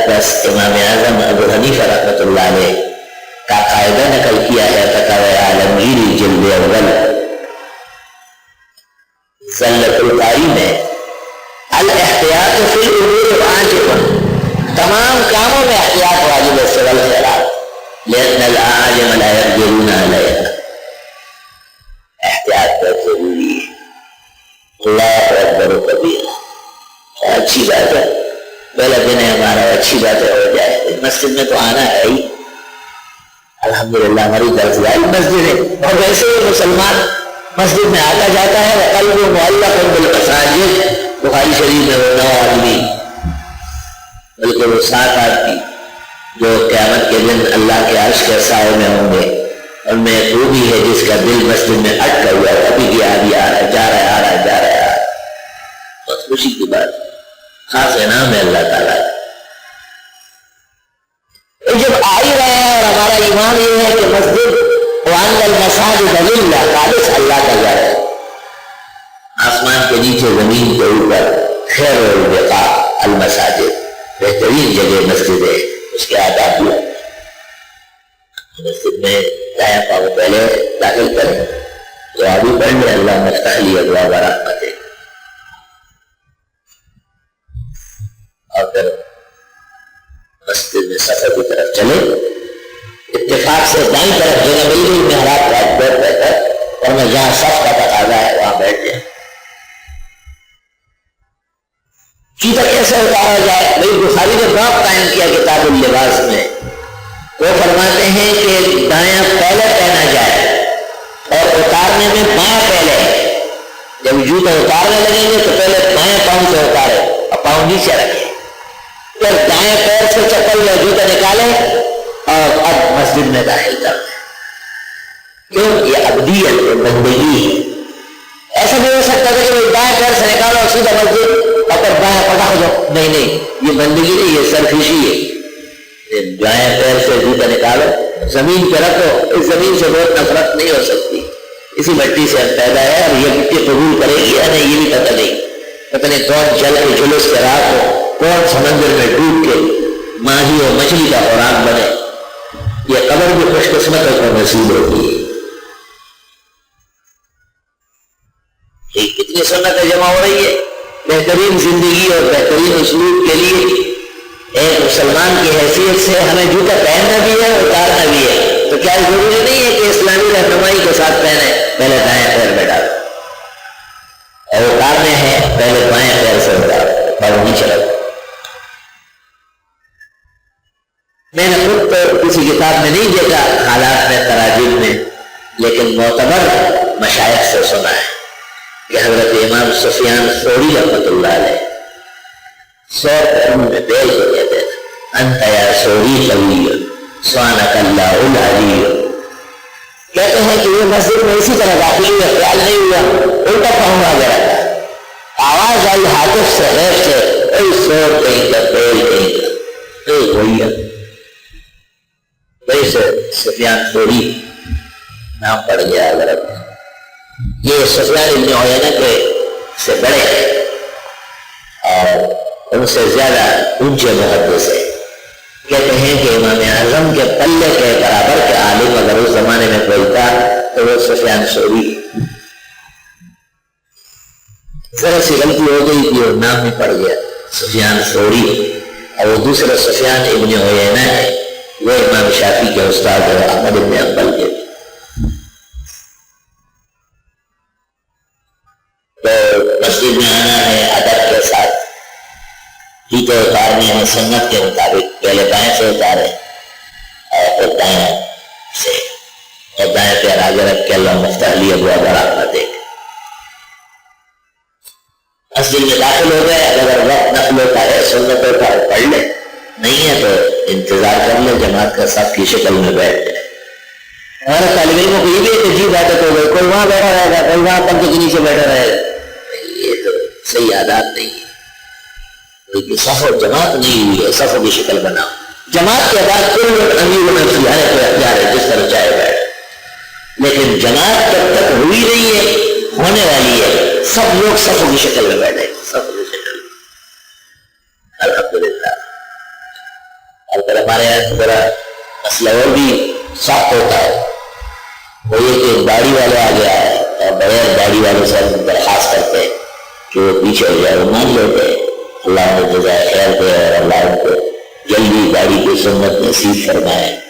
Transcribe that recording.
بس امام اعظم ابو حنیفہ رحمۃ اللہ علیہ کا قاعدہ نقل کیا ہے فتاوی عالمگیری جلد اول زلۃ القاری میں، الاحتیاط فی الامور واجب، تمام کاموں میں احتیاط واجب ہے سوى الخیرات، لأن الأعاجم لا يقدرون عليها، احتیاط بہت ضروری ہے۔ اللہ اکبر و کبیرہ، اچھی بات ہے، پہلا دن ہے ہمارا، اچھی بات ہے ہو جائے، مسجد میں تو آنا ہے ہی، الحمدللہ ہماری درسگاہ مسجد ہے، اور ویسے ہی مسلمان مسجد میں آتا جاتا ہے، وقلب معلق بالمساجد، بخاری شریف میں وہ 9 آدمی بلکہ وہ 7 آدمی جو قیامت کے دن اللہ کے عرش کے سائے میں ہوں گے، ان میں ایک وہ بھی ہے جس کا دل مسجد میں اٹکا ہوا ہے، ابھی بھی آ رہا ہے، جا رہا ہے، آ رہا ہے، جا رہا ہے، بہت خوشی کی بات، خاص انعام ہے اللہ تعالیٰ۔ جب آ ہی رہے ہیں اور ہمارا ایمان یہ ہے کہ مسجد وَأَنَّ الْمَسَاجِدَ لِلَّهِ، خالص اللہ کا گھر ہے، آسمان کے نیچے زمین کے اوپر، خیر البقاع المساجد، بہترین جگہ مسجد ہے، اس کے آداب بھی مسجد میں دائیں پاؤں پہلے داخل کریں، دعا بھی پڑھ لیں، اللہ مفتح لی ابواب رحمتہ، اور پھر مسجد میں سفر کی طرف چلے، اتفاق سے دائیں طرف جگہ مل گئی، محراب کا بیٹھ کر، اور میں جہاں صف کا تقاضا ہے وہاں بیٹھ جائیں۔ جوتا کیسے اتارا جائے؟ بھائی بخاری نے باب قائم کیا کتاب اللباس میں، وہ فرماتے ہیں کہ دایاں پہلے پہنا جائے اور اتارنے میں بایاں پہلے، جب جوتا اتارنے لگیں گے تو پہلے بایاں پاؤں سے اتارے اور پاؤں نیچے رکھے، پھر دائیں پیر سے چپل یا جوتا نکالے اور اب مسجد میں داخل کر دیں۔ کیوں؟ یہ عبدیت ہے، بندگی ہے۔ ایسا نہیں ہو سکتا تھا کہ دائیں پیر سے نکالو اور سیدھا مسجد اور پھر بائیں پکا ہو جاؤ، نہیں، یہ بندگی نہیں، یہ سرکشی ہے۔ دائیں پیر سے جوتا نکالو، زمین پہ رکھو، اس زمین سے بہت نفرت نہیں ہو سکتی، اسی مٹی سے ہم پیدا ہے، اور یہ مٹی قبول کرے گی یا نہیں یہ بھی پتہ نہیں، پتہ نہیں کون چل کے جلوس کے رات ہو، کون سمندر میں ڈوب کے ماہی اور مچھلی کا خوراک بنے، یہ قبر بھی خوش قسمت کو نصیب ہوتی ہے۔ کتنی سنتیں جمع ہو رہی ہے، بہترین زندگی اور بہترین اسلوب کے لیے ایک مسلمان کی حیثیت سے ہمیں جوتا پہننا بھی ہے، اتارنا بھی ہے، تو کیا ضروری نہیں ہے کہ اسلامی رہنمائی کے ساتھ پہنے؟ پہلے دائیں پیر میں ڈالو، اور اتارنے ہیں پہلے بائیں پیر سے اتارو، پاؤں نیچے رکھو۔ میں نے خود تو کسی کتاب میں نہیں دیکھا حالات میں تراجم میں، لیکن معتبر مشائخ سے سنا ہے کہ حضرت امام سفیان ثوری رحمۃ اللہ علیہ 100 قرن میں بیل کو کہتے تھے، انت یا ثوری قوی سبحانک اللہ العلی، کہتے ہیں کہ یہ مسجد میں اسی طرح داخل ہوئے، خیال نہیں ہوا، الٹا پاؤں آگے رکھا، آواز آئی ہاتف سے غیب سے، اے سور کہیں کا بیل کہیں کا، اے بھیا، وہی سے سفیان ثوری نام پڑ گیا حضرت۔ یہ سفیان ابن عیینہ کے سے بڑے اور ان سے زیادہ اونچے محدث ہیں، کہتے ہیں کہ امام اعظم کے پلے کے برابر کے عالم اگر اس زمانے میں کوئی تھا تو وہ سفیان ثوری، ذرا سی غلطی ہو گئی تھی اور نام ہی پڑ گیا سفیان ثوری، اور وہ دوسرا سفیان ابن عیینہ ہے، وہ امام شافعی کے استاد ہے، احمد بن حنبل کے۔ تو مسجد میں آنا ہے ادب کے ساتھ، جوتے اتارنے ہیں سنت کے مطابق، پہلے دائیں سے اتارے اور پھر دائیں سے، اور دائیں پیر آگے رکھ کے اللہ مفتح لی ابواب رحمتہ دے۔ مسجد میں داخل ہو گئے، اگر وقت نفلوں کا ہے سنتوں کا پڑھ لیں، نہیں ہے تو انتظار کر لیں، جماعت کا صف کی شکل میں بیٹھ جائے۔ ہمارے طالب علموں کو یہ بھی ایک عجیب عادت ہو گئی، کوئی وہاں بیٹھا رہے گا، کوئی وہاں پنکھے کے نیچے بیٹھا رہے گا، یہ تو صحیح عادات نہیں ہے، لیکن صف و جماعت نہیں ہوئی ہے، صف کی شکل بناؤ، جماعت کے بعد کل امیر نفسی ہے تو اختیار ہے، جس طرح چاہے بیٹھ، لیکن جماعت جب تک ہوئی نہیں ہے، ہونے والی ہے، سب لوگ صف کی شکل میں بیٹھے، صف کی شکل میں، الحمدللہ۔ پر ہمارے یہاں ذرا مسئلہ اور بھی سخت ہوتا ہے، وہ یہ کہ داڑھی والے آ گیا ہے اور بغیر داڑھی والے سے ہم درخواست کرتے ہیں کہ وہ پیچھے ہو جائے، وہ مان لیتے ہیں۔ اللہ نے جزائے خیر دے اور اللہ ان کو جلدی داڑھی کی سنت نصیب فرمائے۔